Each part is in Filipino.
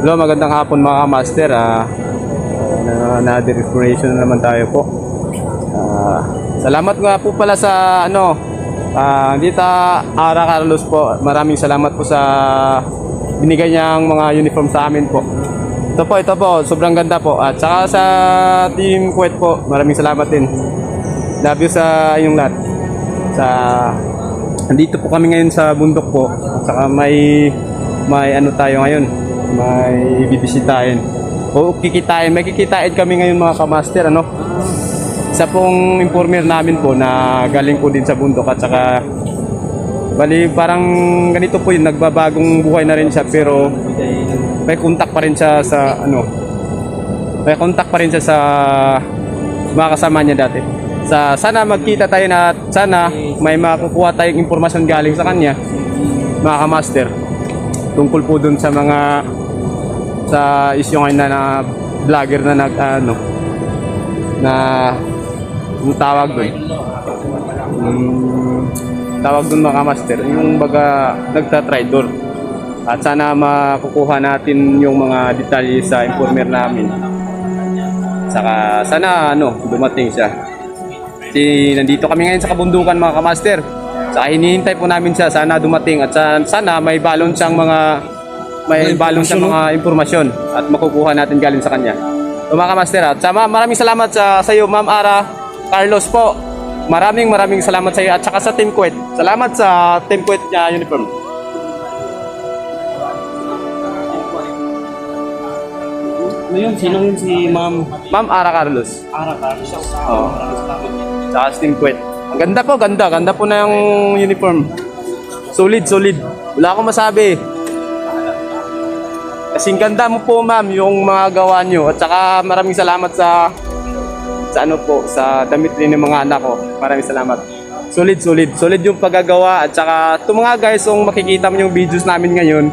Hello, magandang hapon mga master. Another information na naman tayo po. Salamat nga po pala sa dito Ara Carlos po. Maraming salamat po sa binigay niyang mga uniform sa amin po. Ito po, sobrang ganda po. At saka sa Team Kuwait po, maraming salamat din. Love you sa inyong lahat. Andito po kami ngayon sa bundok po. At saka may tayo ngayon. May bibisitahin o may kikitain kami ngayon mga kamaster. Isa pong informer namin po na galing po din sa bundok at saka bali parang ganito po yun, nagbabagong buhay na rin siya pero may contact pa rin siya sa mga kasama niya dati. Sana magkita tayo na sana may makukuha tayong impormasyon galing sa kanya mga kamaster tungkol po dun sa issue ngayon na vlogger na tawag dun mga master, yung baga nagta-traitor. At sana makukuha natin yung mga detalye sa informer namin. Saka sana dumating siya. Kasi nandito kami ngayon sa kabundukan mga kamaster. Saka hinihintay po namin siya, sana dumating at sana may balon siyang mga impormasyon at makukuha natin galing sa kanya. So, mga kamaster, at maraming salamat sa iyo Ma'am Ara Carlos po. Maraming salamat sa iyo at saka sa Team Kuwait. Salamat sa Team Kuwait niya uniform. Sino yun si Ma'am Ara Carlos. Ara Carlos. Oo. Saka sa Team Kuwait. Ang ganda po na yung uniform. Solid. Wala akong masabi. Kasing ganda mo po ma'am yung mga gawa nyo. At saka maraming salamat sa damit rin ng mga anak ko. Maraming salamat. Solid yung paggagawa. At saka ito mga guys, kung makikita mo yung videos namin ngayon,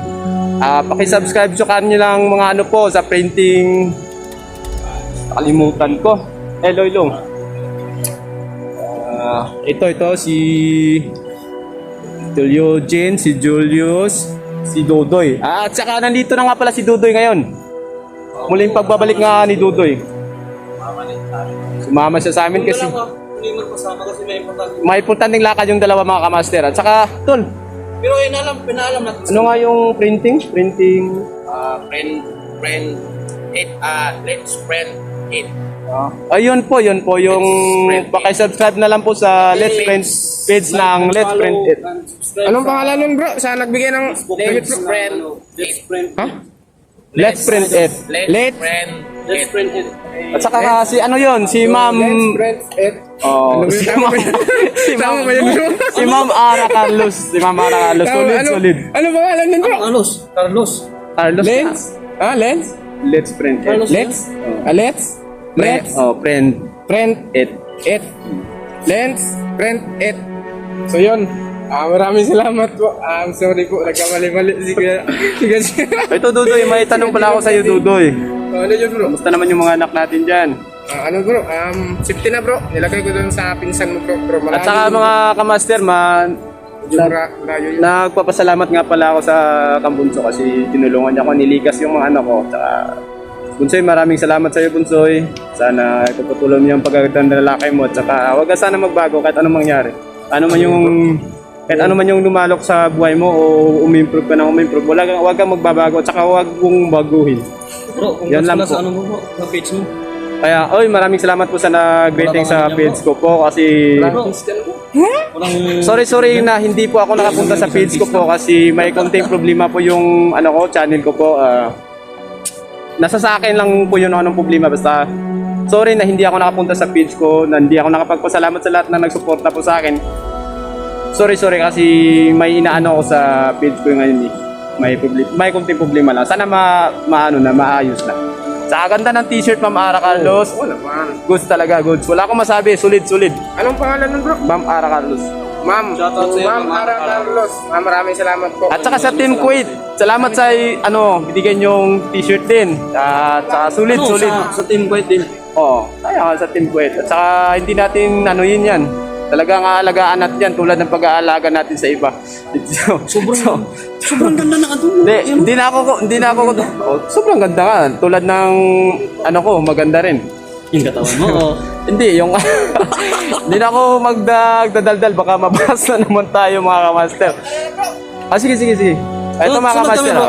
paki-subscribe sa kanyo lang mga sa printing. Nakalimutan ko. Hello. Ito si Eugene, si Julius, si Dudoy. At saka nandito na nga pala si Dudoy ngayon. Muling pagbabalik nga ni Dudoy. Sumama siya sa amin kasi may importanteng lakad yung dalawa mga kamaster. At saka, tol. Pero pinaalam natin. Ano nga yung printing? Print 8. Let's print 8. Ayun po yung paki-subscribe na lang po sa Let's Print page ng Let's Print It. Anong pangalan nun bro? Sa nagbigay ng Let's print 8. Ha? Let's Print It. Let's print 8. At saka si si Ma'am Print it. si Ma'am Ara Carlos. Solid. Ano pangalan nun bro? Carlos. Lens? Lens? Let's Print It. Let's? Let's? Print It. It. Lens? Print it. So yun. Maraming salamat po. Sorry po, nagkamali-mali. Sige. Ito Dudoy, may tanong pala ako sa iyo Dudoy. Ano yun bro? Kamusta naman yung mga anak natin dyan? Ano bro? Safety na bro. Nilagay ko dun sa pinsan mo bro. At saka mga kamaster, nagpapasalamat nga pala ako sa Kambunso kasi tinulungan niya ako, nilikas yung mga anak ko. Saka Bunsoy, maraming salamat sa iyo Bunsoy. Sana ipagpatuloy mo yung pagaganda ng lalaki mo at saka huwag ka sana magbago kahit anong mangyari. Kahit ano man yung lumalok sa buhay mo o umimprove ka na umimprove, huwag kang magbabago at saka huwag mong baguhin. Bro, kung yan lang po. Sa ano mo bro? Sa page mo? Kaya, maraming salamat po sa nag-rating sa page ko po kasi sorry na hindi po ako nakapunta sa page ko po kasi may konting problema po yung channel ko po. Nasa sa akin lang po yun anong problema, basta sorry na hindi ako nakapunta sa page ko, na hindi ako nakapagpasalamat sa lahat na nagsuporta po sa akin. Sorry kasi may inaano ako sa page ko ngayon may konting problema lang. Sana maayos na. Sa ganda ng t-shirt Ma'am Ara Carlos. Goods talaga, goods. Wala akong masabi, solid. Anong pangalan nun bro? Ma'am Ara Carlos. Ma'am Ara Carlos. Maraming salamat po. At saka sa Team Kuwait, salamat sa binigyan yung t-shirt din. At saka solid. Sa Team Kuwait din. Kaya sa Team Kuwait. At saka hindi natin yan. Talagang aalagaan natin yan tulad ng pag-aalaga natin sa iba. Sobrang ganda na ito. Hindi na ako, oh, sobrang ganda ka. Tulad ng, ano ko, maganda rin. Yung katawan mo, oh. Hindi, yung, hindi na ako magdadaldal, baka mabasa naman tayo mga kamaster. Sige. Ito mga Sunod kamaster, kami, bro.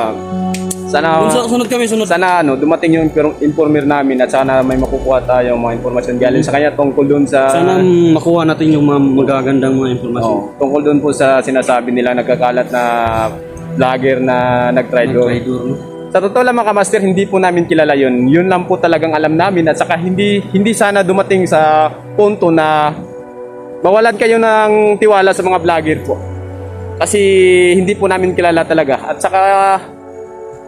sana, Sunod kami, sunod. sana dumating yung informer namin at sana may makukuha tayo mga informasyon galing sa kanya tungkol dun sa... Sana makuha natin yung mga magagandang mga informasyon. tungkol dun po sa sinasabi nila nagkakalat na vlogger na nag-try doon. no? Sa totoo lang mga kamaster, hindi po namin kilala yun. Yun lang po talagang alam namin at saka hindi sana dumating sa punto na mawalan kayo ng tiwala sa mga vlogger po. Kasi hindi po namin kilala talaga. At saka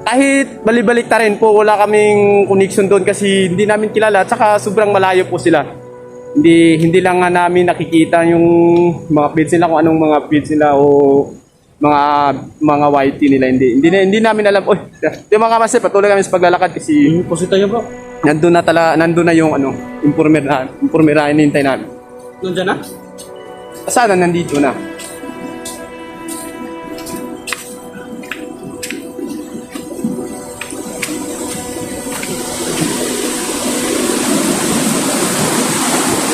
kahit balibalik ta rin po, wala kaming connection doon kasi hindi namin kilala at saka sobrang malayo po sila. Hindi lang nga namin nakikita yung mga feeds nila kung anong mga feeds nila o mga YT nila. Hindi namin alam. Oy, yung mga kamaster, patuloy kami sa paglalakad kasi Pusit tayo, bro. nandun na yung informer na hinihintay namin. Nandiyan na? Sana nandito na.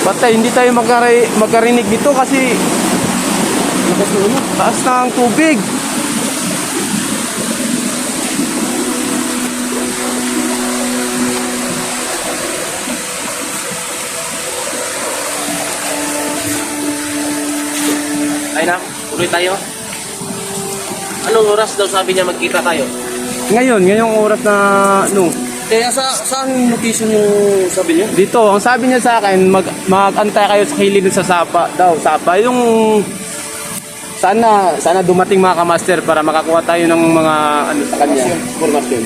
Patay, hindi tayo magkarinig dito kasi taas na ang tubig. Ay na, tuloy tayo. Anong oras daw sabi niya magkita tayo? Ngayong oras na Kaya saan location yung sabi niya? dito, ang sabi niya sa akin, mag-antay kayo sa kilid sa Sapa yung sana dumating mga kamaster para makakuha tayo ng mga sa kanya, informasyon.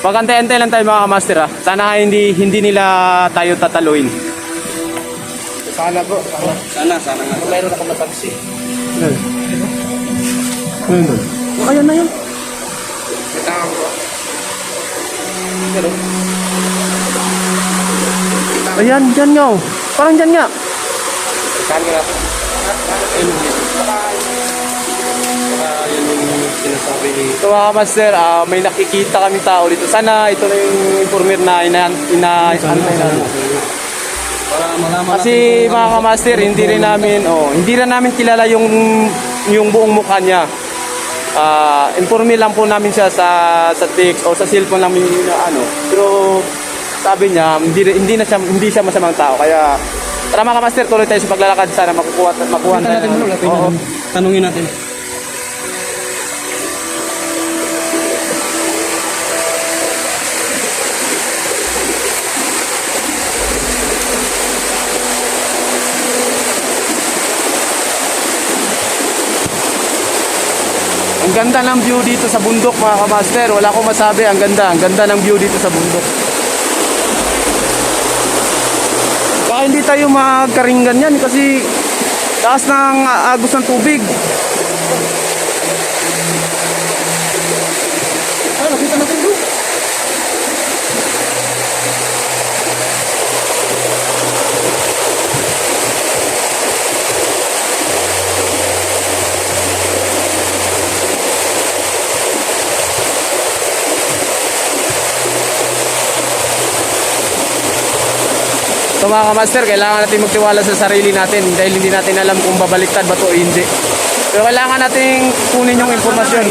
Pag-antay-antay lang tayo mga kamaster ha. Sana hindi nila tayo tataluin. Sana po. Sana nga. Mayroon ako masaksi. Ayan na yun. Tama po. Ayan, dyan nga oh. Parang dyan nga. Saan nga po? Yan yung sinasabi ni... So mga kamaster, may nakikita kami tao dito. Sana ito na yung informer na inaantay namin. Para malaman Kasi mga kamaster, hindi rin namin kilala yung buong mukha niya. Informe lang po namin siya sa text o sa cellphone lang pero sabi niya hindi siya masamang tao. Kaya tara mga kamaster, tuloy tayo sa paglalakad, sana makuha tayo. Oo. Tanungin natin. Ang ganda ng view dito sa bundok mga kamaster. Wala akong masabi, ang ganda ng view dito sa bundok. Baka hindi tayo magkaringgan yan kasi taas ng agos ng tubig. Nakita natin doon. So mga kamaster, kailangan natin magtiwala sa sarili natin dahil hindi natin alam kung babaliktad ba to o hindi. Pero kailangan nating kunin yung informasyon.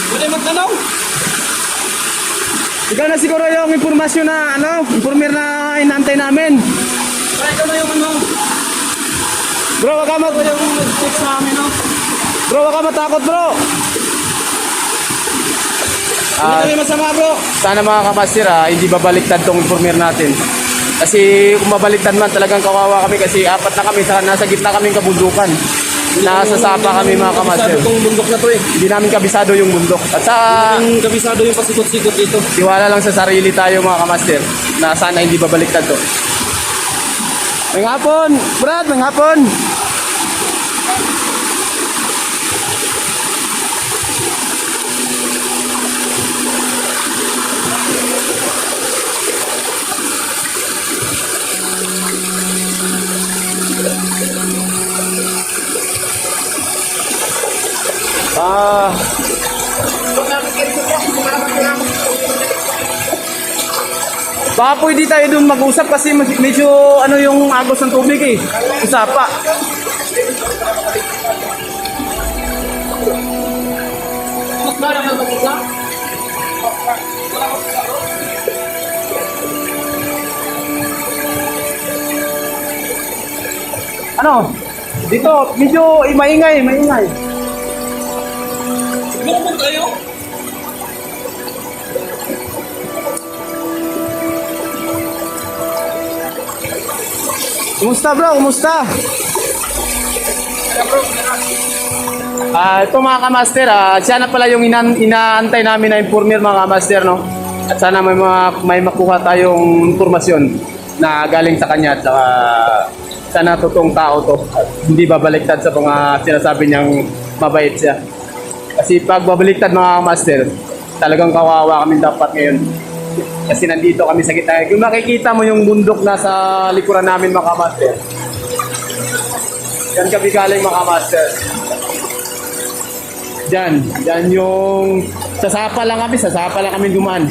Pwede magtanong? Ikaw na siguro yung informasyon na informer na inantay namin. Para ikaw na yung ano? Bro, wag ka Yung nag-check sa amin, no? Bro, wag ka matakot, bro. Hindi kami masama, bro. Sana mga kamaster hindi babaliktad tong informer natin. Kasi kung babaliktad man talagang kawawa kami kasi apat na kami, nasa gitna kaming kabundukan. nasa Sapa kami mga kamaster. Kabisado tong bundok na to eh. Hindi namin kabisado yung bundok. At sa Ang kabisado yung pasikot-sikot dito. tiwala lang sa sarili tayo mga kamaster na sana hindi babaliktad to. May hapon! Brad, may hapon! Ah, baka pwede tayo dun mag-usap kasi medyo ano yung agos ng tubig eh. Usapa. Ano? Dito, medyo maingay, maingay. Siguro po tayo. Kumusta bro? Kumusta? Ito mga kamaster, siya na pala yung inaantay namin na informer mga kamaster, no? At sana may makuha tayong informasyon na galing sa kanya at saka sana totoong tao to. At hindi babaliktad sa mga sinasabi niyang mabait siya. Kasi pag babaliktad mga kamaster, talagang kawawa kami dapat ngayon. Kasi nandito kami sa gitna. Kung makikita mo yung bundok na sa likuran namin mga kamaster. Yan kami galing mga kamaster. Diyan yung sa Sapa lang kami dumaan.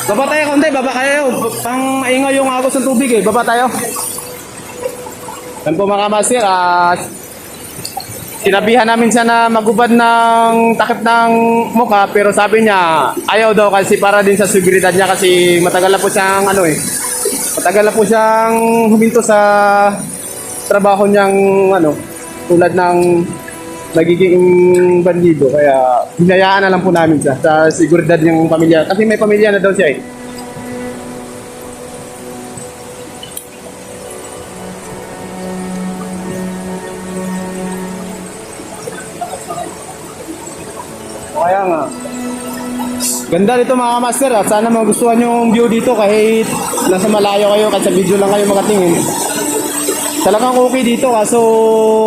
Baba tayo konti, baba kayo. Pang ingay yung agos ng tubig eh. Baba tayo. Yan po mga kamaster, sinabihan namin siya na magubad ng takip ng mukha pero sabi niya ayaw daw kasi para din sa seguridad niya kasi matagal na po siyang matagal na po siyang huminto sa trabaho niyang tulad ng nagiging bandido kaya hinayaan na lang po namin siya sa seguridad niyang pamilya kasi may pamilya na daw siya eh. Kaya nga. Ganda dito mga master at sana magustuhan yung view dito kahit nasa malayo kayo kahit sa video lang kayo makatingin. Talagang okay dito kaso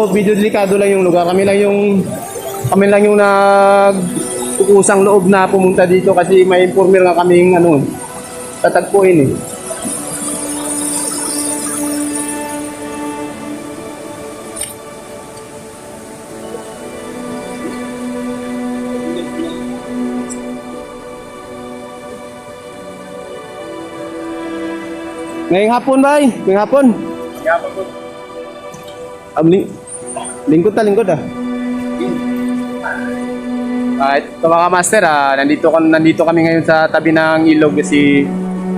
video delikado lang yung lugar. Kami lang yung nagkukusang loob na pumunta dito kasi may informer nga kaming tatagpuin eh. Ngayong hapon ba? Ngayong hapon? Lingkod ah. Ito mga master, nandito kami ngayon sa tabi ng ilog kasi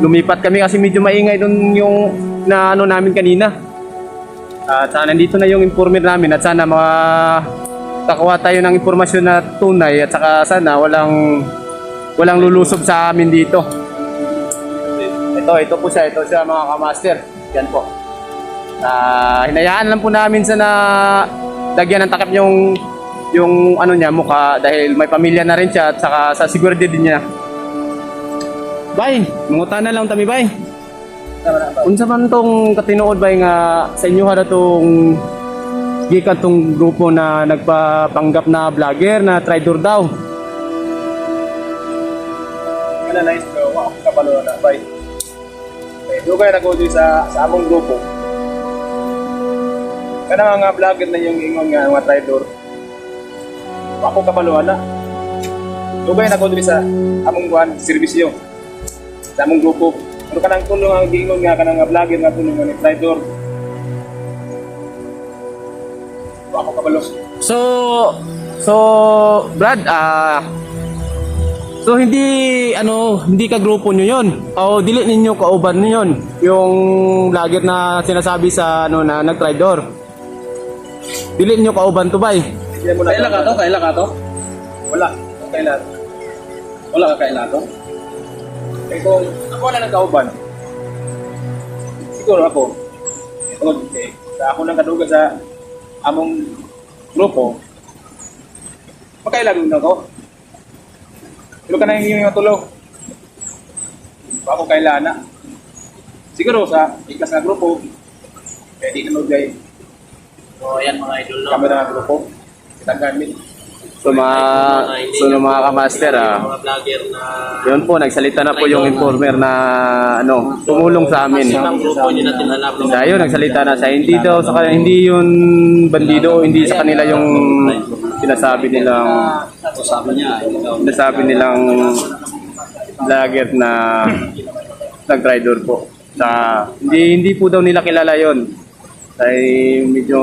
lumipat kami kasi medyo maingay doon yung namin kanina. At nandito na yung informer namin at sana makakuha tayo ng informasyon na tunay at saka sana walang lulusob sa amin dito. Ito po siya mga kamaster. Yan po. Hinayaan lang po namin sa lagyan ng takip yung niya mukha dahil may pamilya na rin siya at saka sa seguridad din niya. Bay, mangutan na lang kami bay. Unsa man tong katinuod bay nga sa inyo na tong gikan tong grupo na nagpapanggap na vlogger na traitor daw. Kaya nice bro, ako kabalo na bay. Doon kayo nag-audio sa among grupo. Kaya nga vlogger na yung ingon nga mga traitor. Ako kapaluan na. Doon kayo nag-audio sa among servisyo. Sa among grupo. Pero kanang tulong ang ingon nga kanang vlogger nga tulong nga ni traitor. Ako kapalos. So Brad, so hindi ka grupo nyo yon o dili ninyo kauban nyo yon yung vlogger na sinasabi sa na nag-traitor. Dili ninyo kauban to bay. Kailan ka to? Wala. Kailan? Wala ka kailan to? Eh kung ako na nagkauban. siguro ako, tungod sa ako nang kaduga sa among grupo, makailagon ako. Pero ka na yung tulong. Ako kailan na. Siguro sa ikas na grupo, pwede ka nagay So, ayan mga idol, no? kamera ng grupo. Kitang gamit. So mga kamaster, Mga vlogger na yun po, nagsalita na po yung informer na tumulong sa amin. ang grupo nyo natin alam, no? Sa yun, nagsalita na sa hindi daw sa kanila, hindi yun bandido, hindi sa kanila yung sinasabi nilang vlogger na nag-rider po. Hindi po daw nila kilala yon. Ay medyo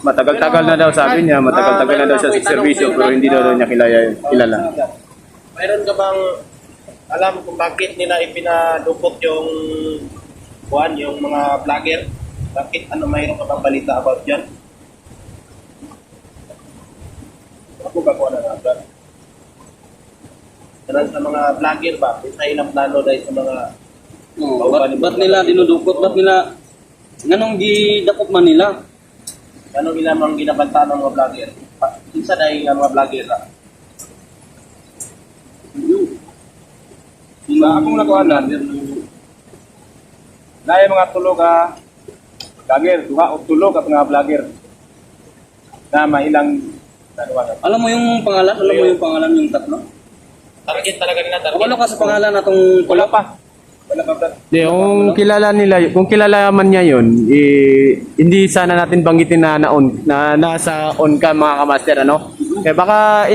matagal-tagal na daw sabi niya, matagal-tagal na daw siya sa serbisyo pero hindi daw niya kilala. Mayroon ka bang alam kung bakit nila ipinadukot yung yung mga vlogger? Bakit mayroon ka bang balita about yan? Ako ba ko na natin? Karang sa mga vlogger ba? Sa ilang plano dahil sa mga Ba't nila dinudukot? Ba't nila nganong gidakop man nila? anong ilamang ginabanta ng mga vlogger? Isa dahil nga mga vlogger na. Sa akong nakuhanan, na mga tulo ka vlogger, duha o tulo ka mga vlogger na mailang nakuhanan. Alam mo yung pangalan yung tatlo? Target talaga nila, Wala ka sa pangalan natong Wala pa. Wala pa, brad. Kung kilala man niya yun, hindi sana natin banggitin na nasa on cam mga kamaster, ano? Kaya baka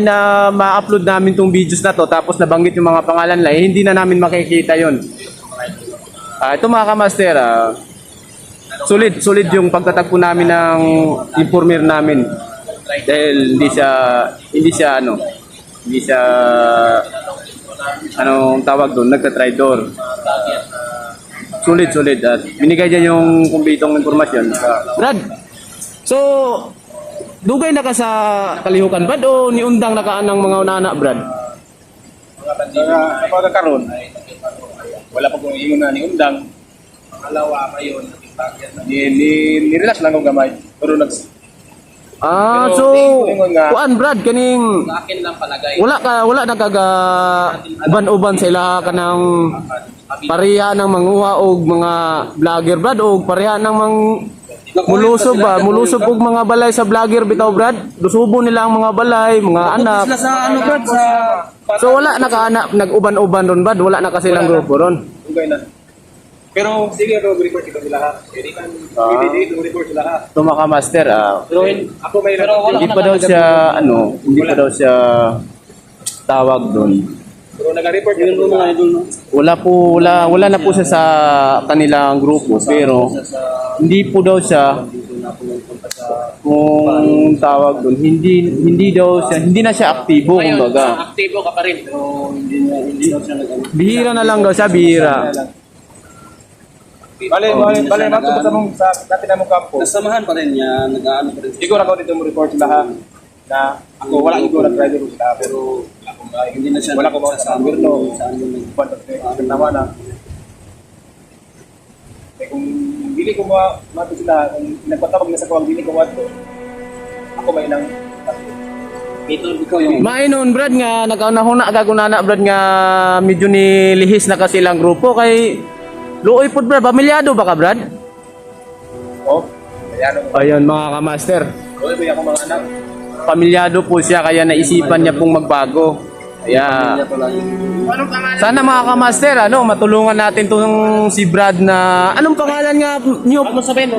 ma-upload namin tong videos na to tapos nabanggit yung mga pangalan lang, hindi na namin makikita yun. Ito mga kamaster, solid yung pagtatagpo namin ng informer namin. Dahil hindi siya anong tawag doon, nagka-tridor. Solid at binigay niya yung kumpletong informasyon. Brad, so dugay na ka sa kalihukan Brad o niundang na ka ng mga unana Brad? Sa pagkakaroon, wala pa kong ingon na ni Undang. Pangalawa ngayon, vlogger na. Ni-relax lang akong gamay. Pero So kuan Brad kaning Sa akin lang palagay. wala nagaga uban-uban sa ila kanang pareha ng manguha og mga vlogger Brad o pareha ng mulusob og mga balay sa vlogger bitaw Brad. Lusubo nila ang mga balay, mga anak. Sila sa ano Brad sa So wala nag-anak, nag-uban-uban ron Brad, wala na kasi lang grupo ron. okay na. Pero sige, report ikaw sila ha. Pwede kan report sila ha. Ito mga master, Pero ako may hindi pa daw siya tawag doon. Pero nag-report yun po mga idol, no? Wala na po siya sa kanilang grupo pero hindi po daw siya kung tawag doon, hindi na siya aktibo kumbaga. Aktibo ka pa rin. Pero hindi daw siya Bihira na lang daw siya, bihira. Bale, matupad sa mong sa dati na mong kampo. Nasamahan pa rin niya, nag-aano pa rin. Siguro ako dito mo report sila ha. Na ako wala ko nag-driver sila pero Hindi na siya wala ko sa Mirno. Saan yun? Nawa na. Kung dili ko mato sila, kung nagpatawag na sa kawang dili ko mato, ako may nang Ikaw yung Mainon Brad nga nagkaunahuna gagunana Brad nga medyo nilihis na kasi lang grupo kay luoy pud Brad, pamilyado ba ka Brad? oh, kaya ano. Ayun mga kamaster. Oy, may ako mga anak. Pamilyado po siya kaya naisipan niya pong magbago. Kaya sana mga kamaster matulungan natin tong si Brad na anong pangalan nga niyo? Huwag mo sabihin.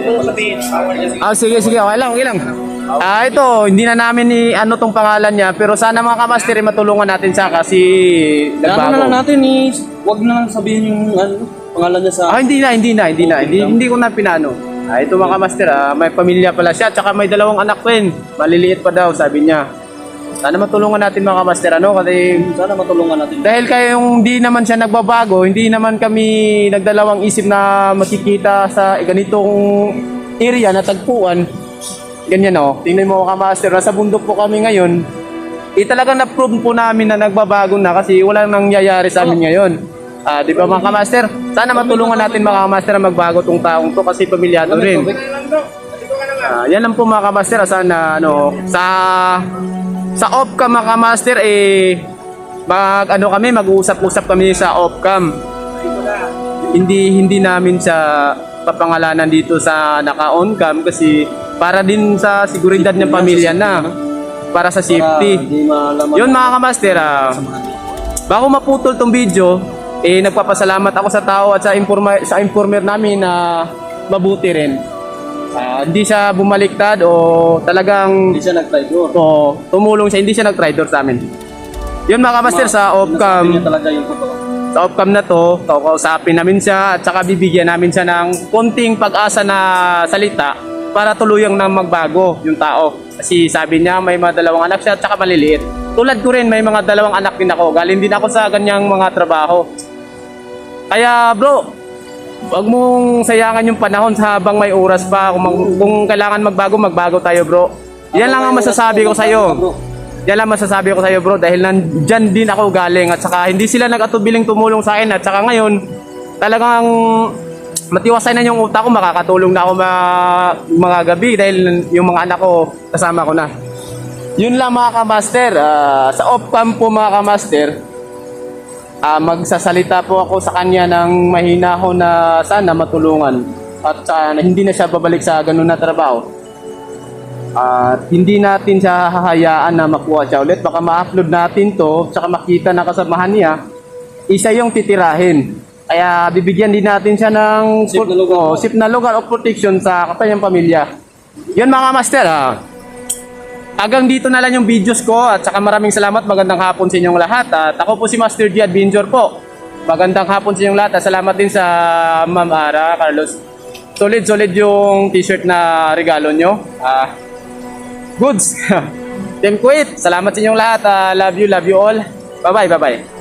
Sige okay lang. Ito hindi na namin tong pangalan niya pero sana mga kamaster matulungan natin siya kasi Ano na lang nagbago. natin wag na lang sabihin yung pangalan niya sa Hindi ko na pinano. Ito mga kamaster, may pamilya pala siya, tsaka may 2 anak rin. Maliliit pa daw, sabi niya. Sana matulungan natin mga kamaster, kasi sana matulungan natin. dahil kayong hindi naman siya nagbabago, hindi naman kami nagdalawang isip na makikita sa ganitong area na tagpuan. Ganyan tingnan mo mga kamaster, nasa bundok po kami ngayon. Talagang na-prove po namin na nagbabago na kasi walang nangyayari sa amin ngayon. Di ba mga kamaster? Sana matulungan natin mga kamaster na magbago tong taong to kasi pamilyado rin. Yan lang po mga kamaster. Sana ano, sa off-cam mga kamaster mag-uusap-usap kami sa off-cam. Hindi namin siya papangalanan dito sa naka-on-cam kasi para din sa seguridad ng pamilya na, para sa safety. Di malaman. Yun mga kamaster, bago maputol tong video, nagpapasalamat ako sa tao at sa informer namin na mabuti rin. Hindi siya bumaliktad o talagang Hindi siya nag-traitor. tumulong siya, hindi siya nag-traitor sa amin. Yun mga kamaster, sa Nasabi off-cam, niya talaga yung totoo. sa off-cam na to, kakausapin namin siya at saka bibigyan namin siya ng konting pag-asa na salita para tuluyang na magbago yung tao. Kasi sabi niya may mga 2 anak siya at saka maliliit. Tulad ko rin, may mga 2 anak din ako. Galing din ako sa ganyang mga trabaho. Kaya bro, wag mong sayangan yung panahon habang may oras pa. Kung kailangan magbago tayo bro. Yan lang ang masasabi ko sa'yo. Yan lang masasabi ko sa'yo bro, dahil nandyan din ako galing at saka hindi sila nag-atubiling tumulong sa akin at saka ngayon talagang matiwasay na yung utak ko, makakatulong na ako mga gabi dahil yung mga anak ko kasama ko na. Yun lang mga kamaster. Sa off-cam po mga kamaster, magsasalita po ako sa kanya ng mahinahon na sana matulungan at saka hindi na siya babalik sa ganun na trabaho. At hindi natin siya hahayaan na makuha siya ulit. Baka ma-upload natin to, saka makita na kasamahan niya, isa yung titirahin. Kaya bibigyan din natin siya ng safe na lugar of protection sa kanyang pamilya. Yun mga master, hanggang dito na lang yung videos ko at saka maraming salamat. Magandang hapon sa inyong lahat. At ako po si Master G. Adventure po. Magandang hapon sa inyong lahat. At salamat din sa Ma'am Ara, Carlos. Solid yung t-shirt na regalo nyo. Goods. Team Kuwait, salamat sa inyong lahat. Love you all. Bye-bye.